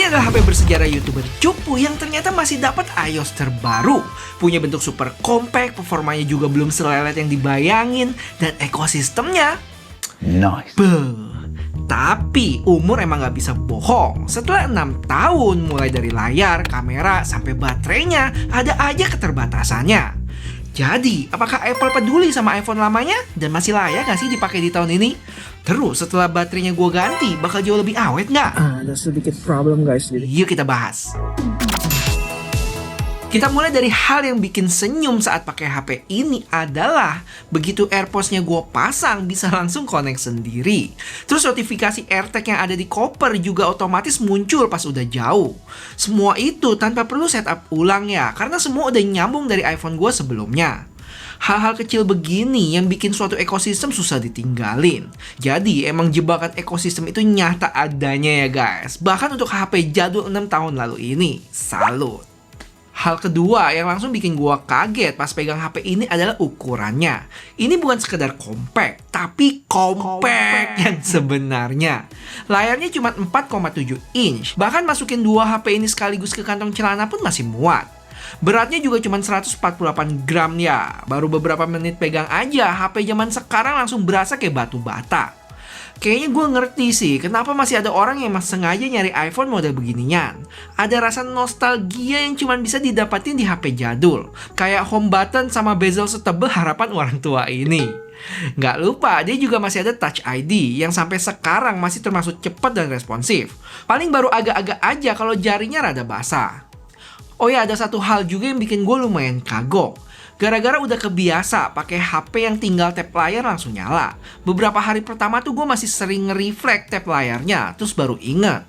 Ini adalah HP bersejarah YouTuber cupu yang ternyata masih dapat iOS terbaru. Punya bentuk super compact, performanya juga belum selelet yang dibayangin, dan ekosistemnya Nice. Tapi umur emang gak bisa bohong. Setelah 6 tahun mulai dari layar, kamera, sampai baterainya, ada aja keterbatasannya. Jadi, apakah Apple peduli sama iPhone lamanya? Dan masih layak gak sih dipakai di tahun ini? Terus setelah baterainya gue ganti, bakal jauh lebih awet gak? Ada sedikit problem guys. Yuk kita bahas. Kita mulai dari hal yang bikin senyum saat pakai HP ini adalah begitu AirPods-nya gue pasang bisa langsung connect sendiri. Terus notifikasi AirTag yang ada di koper juga otomatis muncul pas udah jauh. Semua itu tanpa perlu setup ulang ya, karena semua udah nyambung dari iPhone gue sebelumnya. Hal-hal kecil begini yang bikin suatu ekosistem susah ditinggalin. Jadi emang jebakan ekosistem itu nyata adanya ya guys. Bahkan untuk HP jadul 6 tahun lalu ini. Salut. Hal kedua yang langsung bikin gua kaget pas pegang HP ini adalah ukurannya. Ini bukan sekedar compact, tapi compact yang sebenarnya. Layarnya cuma 4,7 inch. Bahkan masukin dua HP ini sekaligus ke kantong celana pun masih muat. Beratnya juga cuma 148 gram ya. Baru beberapa menit pegang aja, HP zaman sekarang langsung berasa kayak batu bata. Kayaknya gue ngerti sih kenapa masih ada orang yang sengaja nyari iPhone model beginian. Ada rasa nostalgia yang cuma bisa didapatin di HP jadul. Kayak home button sama bezel setebel harapan orang tua ini. Nggak lupa, dia juga masih ada Touch ID yang sampai sekarang masih termasuk cepat dan responsif. Paling baru agak-agak aja kalau jarinya rada basah. Oh ya, ada satu hal juga yang bikin gue lumayan kagok. Gara-gara udah kebiasa pakai HP yang tinggal tap layar langsung nyala. Beberapa hari pertama tuh gue masih sering nge-reflect tap layarnya, terus baru ingat,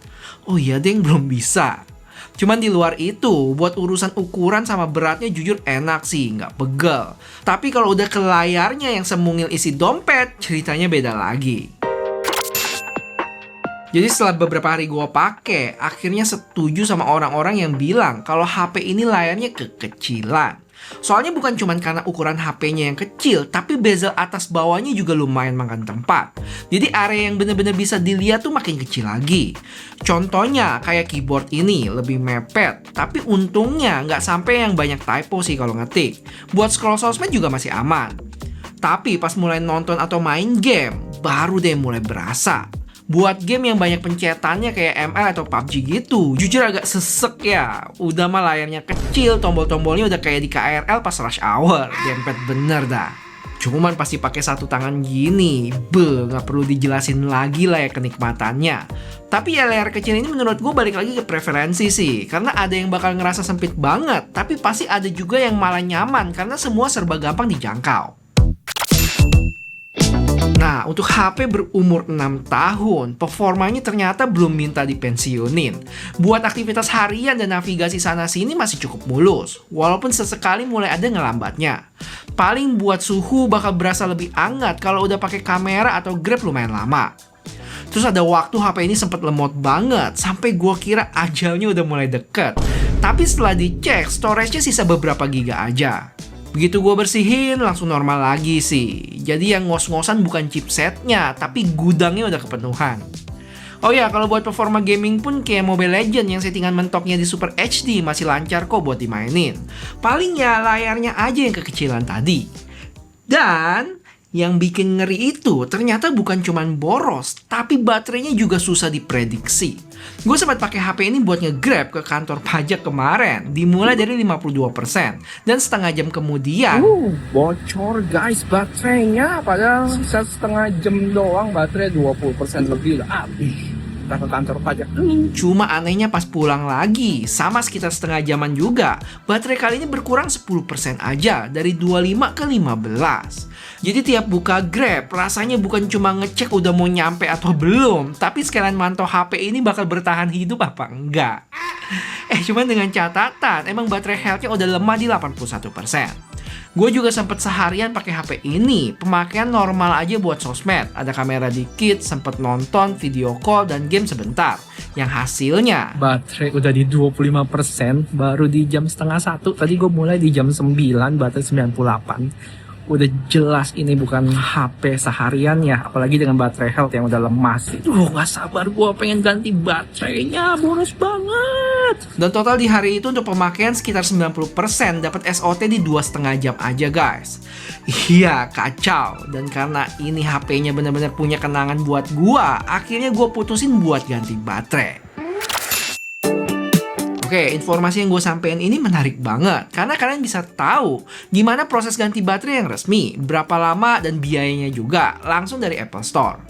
oh iya deng belum bisa. Cuman di luar itu, buat urusan ukuran sama beratnya jujur enak sih, nggak pegel. Tapi kalau udah ke layarnya yang semungil isi dompet, ceritanya beda lagi. Jadi setelah beberapa hari gue pakai, akhirnya setuju sama orang-orang yang bilang kalau HP ini layarnya kekecilan. Soalnya bukan cuma karena ukuran HP-nya yang kecil, tapi bezel atas bawahnya juga lumayan makan tempat. Jadi area yang bener-bener bisa dilihat tuh makin kecil lagi. Contohnya kayak keyboard ini lebih mepet, tapi untungnya nggak sampai yang banyak typo sih kalau ngetik. Buat scroll sosmed juga masih aman. Tapi pas mulai nonton atau main game, baru deh mulai berasa. Buat game yang banyak pencetannya kayak ML atau PUBG gitu, jujur agak sesek ya. Udah mah layarnya kecil, tombol-tombolnya udah kayak di KRL pas rush hour. Dempet bener dah. Cuman pasti pakai satu tangan gini, nggak perlu dijelasin lagi lah ya kenikmatannya. Tapi ya layar kecil ini menurut gue balik lagi ke preferensi sih. Karena ada yang bakal ngerasa sempit banget, tapi pasti ada juga yang malah nyaman karena semua serba gampang dijangkau. Nah, untuk HP berumur 6 tahun, performanya ternyata belum minta dipensiunin. Buat aktivitas harian dan navigasi sana-sini masih cukup mulus, walaupun sesekali mulai ada ngelambatnya. Paling buat suhu bakal berasa lebih hangat kalau udah pakai kamera atau Grab lumayan lama. Terus ada waktu HP ini sempat lemot banget, sampai gua kira ajalnya udah mulai deket. Tapi setelah dicek, storage-nya sisa beberapa giga aja. Begitu gue bersihin, langsung normal lagi sih. Jadi yang ngos-ngosan bukan chipsetnya, tapi gudangnya udah kepenuhan. Oh ya, kalau buat performa gaming pun kayak Mobile Legends yang settingan mentoknya di Super HD masih lancar kok buat dimainin. Paling ya layarnya aja yang kekecilan tadi. Dan yang bikin ngeri itu ternyata bukan cuman boros, tapi baterainya juga susah diprediksi. Gue sempat pakai HP ini buat nge-grab ke kantor pajak kemarin, dimulai dari 52%, dan setengah jam kemudian Bocor guys baterainya, padahal sisa setengah jam doang baterai 20% lebih lah habis. Kita ke kantor pajak. Cuma anehnya pas pulang lagi, sama sekitar setengah jaman juga, baterai kali ini berkurang 10% aja, dari 25 ke 15. Jadi tiap buka Grab, rasanya bukan cuma ngecek udah mau nyampe atau belum, tapi sekalian mantau HP ini bakal bertahan hidup apa enggak. Cuman dengan catatan, emang baterai health-nya udah lemah di 81%. Gue juga sempet seharian pakai HP ini, pemakaian normal aja buat sosmed. Ada kamera dikit, sempet nonton, video call, dan game sebentar. Yang hasilnya Baterai udah di 25%, baru di jam setengah 1. Tadi gue mulai di jam 9, baterai 98. Udah jelas ini bukan HP seharian ya, apalagi dengan baterai health yang udah lemas. Gak sabar gue pengen ganti baterainya, boros banget. Dan total di hari itu untuk pemakaian sekitar 90% dapat SOT di 2,5 jam aja guys. Iya, kacau. Dan karena ini HP-nya bener-bener punya kenangan buat gua, akhirnya gua putusin buat ganti baterai. Oke, informasi yang gue sampein ini menarik banget karena kalian bisa tahu gimana proses ganti baterai yang resmi, berapa lama dan biayanya juga langsung dari Apple Store.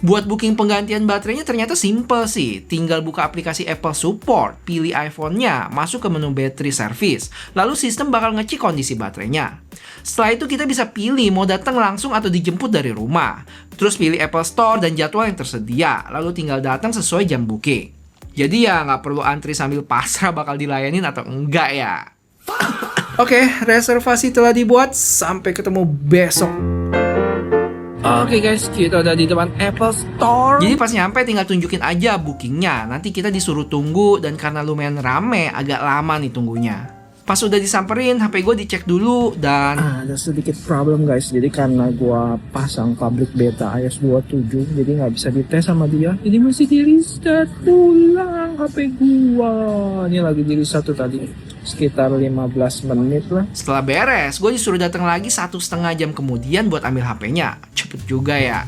Buat booking penggantian baterainya ternyata simple sih, tinggal buka aplikasi Apple Support, pilih iPhone-nya, masuk ke menu battery service, lalu sistem bakal ngecek kondisi baterainya. Setelah itu kita bisa pilih mau datang langsung atau dijemput dari rumah, terus pilih Apple Store dan jadwal yang tersedia, lalu tinggal datang sesuai jam booking. Jadi ya nggak perlu antri sambil pasrah bakal dilayanin atau enggak ya. Oke, reservasi telah dibuat. Sampai ketemu besok. Oke guys, kita udah di depan Apple Store. Jadi pas nyampe tinggal tunjukin aja bookingnya. Nanti kita disuruh tunggu dan karena lumayan rame agak lama nih tunggunya. Pas udah disamperin, HP gue dicek dulu dan ada sedikit problem guys. Jadi karena gua pasang public beta iOS 27, jadi nggak bisa dites sama dia. Jadi masih di restart ulang HP gua. Ini lagi di restart tuh tadi sekitar 15 menit lah. setelah beres, gue disuruh datang lagi 1,5 jam kemudian buat ambil HP-nya. Cepet juga ya.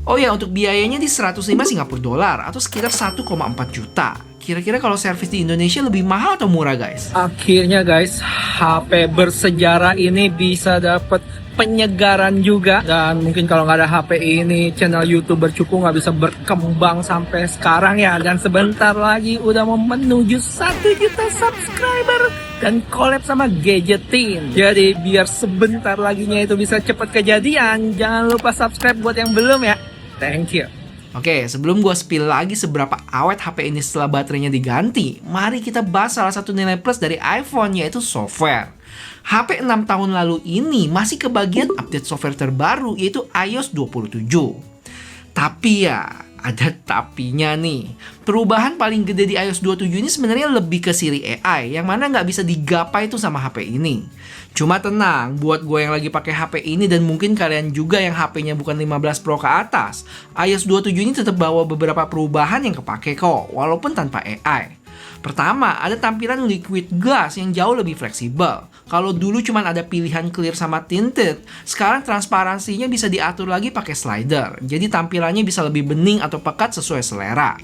Oh ya, untuk biayanya di 105 Singapura dolar atau sekitar 1,4 juta. Kira-kira kalau servis di Indonesia lebih mahal atau murah guys? Akhirnya guys, HP bersejarah ini bisa dapat penyegaran juga. Dan mungkin kalau nggak ada HP ini, channel YouTuber Cupu nggak bisa berkembang sampai sekarang ya. Dan sebentar lagi udah mau menuju 1 juta subscriber dan collab sama Gadgetin. Jadi biar sebentar laginya itu bisa cepat kejadian, jangan lupa subscribe buat yang belum ya. Thank you. Oke, sebelum gue spill lagi seberapa awet HP ini setelah baterainya diganti, mari kita bahas salah satu nilai plus dari iPhone, yaitu software. HP 6 tahun lalu ini masih kebagian update software terbaru, yaitu iOS 27. Tapi ya, ada tapinya nih. Perubahan paling gede di iOS 27 ini sebenarnya lebih ke Siri AI, yang mana nggak bisa digapai tuh sama HP ini. Cuma tenang, buat gue yang lagi pakai HP ini dan mungkin kalian juga yang HP-nya bukan 15 Pro ke atas, iOS 27 ini tetap bawa beberapa perubahan yang kepake kok, walaupun tanpa AI. Pertama, ada tampilan liquid glass yang jauh lebih fleksibel. Kalau dulu cuma ada pilihan clear sama tinted, sekarang transparansinya bisa diatur lagi pakai slider. Jadi tampilannya bisa lebih bening atau pekat sesuai selera.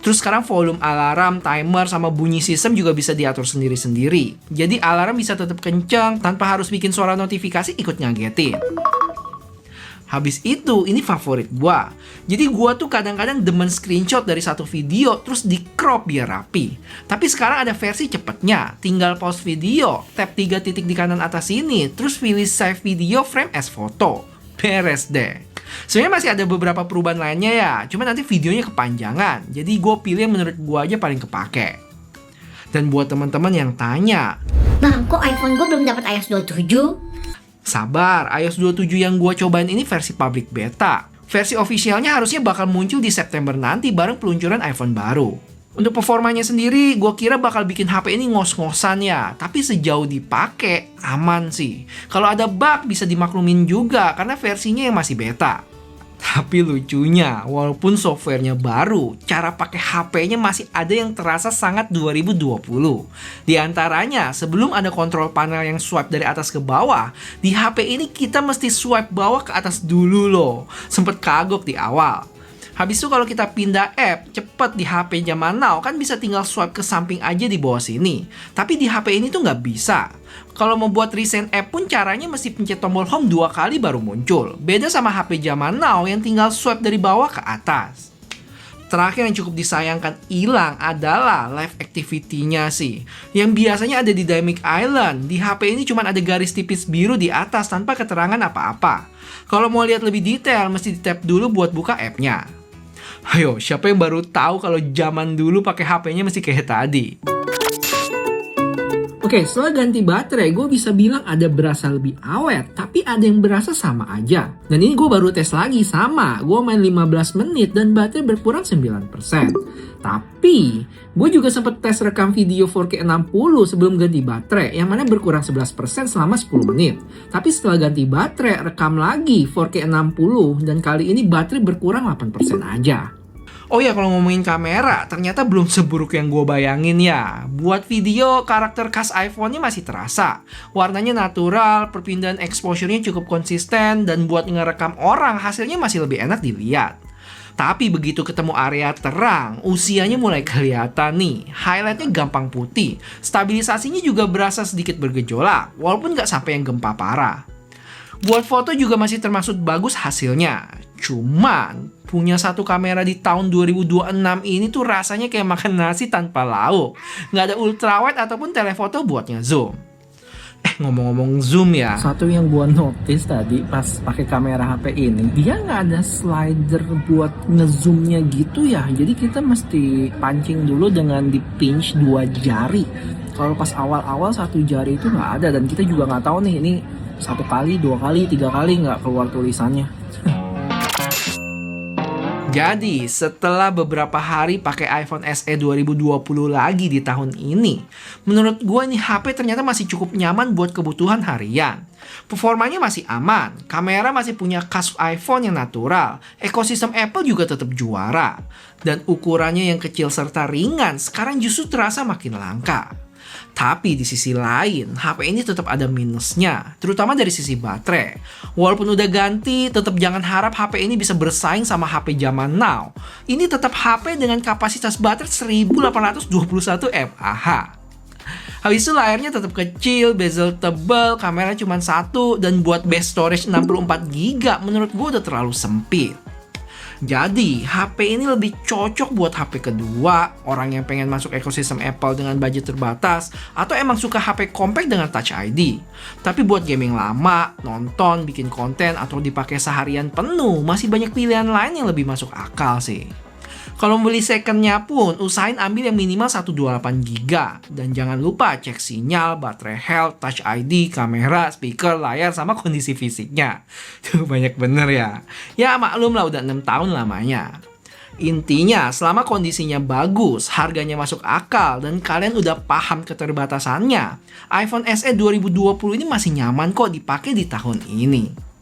Terus sekarang volume alarm, timer, sama bunyi sistem juga bisa diatur sendiri-sendiri. Jadi alarm bisa tetap kenceng tanpa harus bikin suara notifikasi ikut ngagetin. Habis itu, ini favorit gua. Jadi gua tuh kadang-kadang demen screenshot dari satu video terus di crop biar rapi. Tapi sekarang ada versi cepetnya. Tinggal pause video, tap 3 titik di kanan atas sini, terus pilih save video frame as photo. Beres deh. Sebenarnya masih ada beberapa perubahan lainnya ya, cuma nanti videonya kepanjangan. Jadi gue pilih yang menurut gue aja paling kepake. Dan buat teman-teman yang tanya, Bang, kok iPhone gue belum dapat iOS 27? sabar, iOS 27 yang gue cobain ini versi public beta. Versi officialnya harusnya bakal muncul di September nanti bareng peluncuran iPhone baru. Untuk performanya sendiri, gue kira bakal bikin HP ini ngos-ngosan ya. Tapi sejauh dipakai, aman sih. Kalau ada bug bisa dimaklumin juga karena versinya yang masih beta. Tapi lucunya, walaupun softwarenya baru, cara pakai HP-nya masih ada yang terasa sangat 2020. Di antaranya, sebelum ada kontrol panel yang swipe dari atas ke bawah, di HP ini kita mesti swipe bawah ke atas dulu loh. Sempet kagok di awal. Habis itu kalau kita pindah app, cepet di HP zaman now kan bisa tinggal swipe ke samping aja di bawah sini. Tapi di HP ini tuh nggak bisa. Kalau mau buat recent app pun caranya mesti pencet tombol home 2 kali baru muncul. Beda sama HP zaman now yang tinggal swipe dari bawah ke atas. Terakhir yang cukup disayangkan hilang adalah live activity-nya sih. Yang biasanya ada di Dynamic Island, di HP ini cuma ada garis tipis biru di atas tanpa keterangan apa-apa. Kalau mau lihat lebih detail, mesti di-tap dulu buat buka app-nya. Ayo, siapa yang baru tahu kalau zaman dulu pakai HP-nya mesti kayak tadi? Oke, setelah ganti baterai, gue bisa bilang ada berasa lebih awet, tapi ada yang berasa sama aja. Dan ini gue baru tes lagi, sama. Gue main 15 menit dan baterai berkurang 9%. Tapi, gue juga sempat tes rekam video 4K 60 sebelum ganti baterai, yang mana berkurang 11% selama 10 menit. Tapi setelah ganti baterai, rekam lagi 4K 60, dan kali ini baterai berkurang 8% aja. Oh ya, kalau ngomongin kamera, ternyata belum seburuk yang gue bayangin ya. Buat video, karakter khas iPhone-nya masih terasa. Warnanya natural, perpindahan exposure-nya cukup konsisten, dan buat ngerekam orang, hasilnya masih lebih enak dilihat. Tapi begitu ketemu area terang, usianya mulai kelihatan nih. Highlight-nya gampang putih, stabilisasinya juga berasa sedikit bergejolak, walaupun nggak sampai yang gempa parah. Buat foto juga masih termasuk bagus hasilnya. Cuman, punya satu kamera di tahun 2026 ini tuh rasanya kayak makan nasi tanpa lauk. Nggak ada ultrawide ataupun telefoto buat nge-zoom. Ngomong-ngomong zoom ya. Satu yang gua notice tadi pas pakai kamera HP ini, dia nggak ada slider buat ngezoomnya gitu ya. Jadi kita mesti pancing dulu dengan di pinch 2 jari. Kalau pas awal-awal 1 jari itu nggak ada, dan kita juga nggak tahu nih ini 1 kali, 2 kali, 3 kali nggak keluar tulisannya. Jadi, setelah beberapa hari pakai iPhone SE 2020 lagi di tahun ini, menurut gue nih HP ternyata masih cukup nyaman buat kebutuhan harian. Performanya masih aman, kamera masih punya khas iPhone yang natural, ekosistem Apple juga tetap juara, dan ukurannya yang kecil serta ringan sekarang justru terasa makin langka. Tapi di sisi lain, HP ini tetap ada minusnya, terutama dari sisi baterai. Walaupun udah ganti, tetap jangan harap HP ini bisa bersaing sama HP zaman now. Ini tetap HP dengan kapasitas baterai 1821 mAh. Habis itu layarnya tetap kecil, bezel tebal, kamera cuma 1, dan buat base storage 64GB menurut gue udah terlalu sempit. Jadi, HP ini lebih cocok buat HP kedua, orang yang pengen masuk ekosistem Apple dengan budget terbatas, atau emang suka HP compact dengan Touch ID. Tapi buat gaming lama, nonton, bikin konten, atau dipakai seharian penuh, masih banyak pilihan lain yang lebih masuk akal sih. Kalau beli secondnya pun, usahain ambil yang minimal 128GB. Dan jangan lupa cek sinyal, baterai health, Touch ID, kamera, speaker, layar, sama kondisi fisiknya. Tuh banyak bener ya. Ya maklum lah udah 6 tahun lamanya. Intinya, selama kondisinya bagus, harganya masuk akal, dan kalian udah paham keterbatasannya, iPhone SE 2020 ini masih nyaman kok dipakai di tahun ini.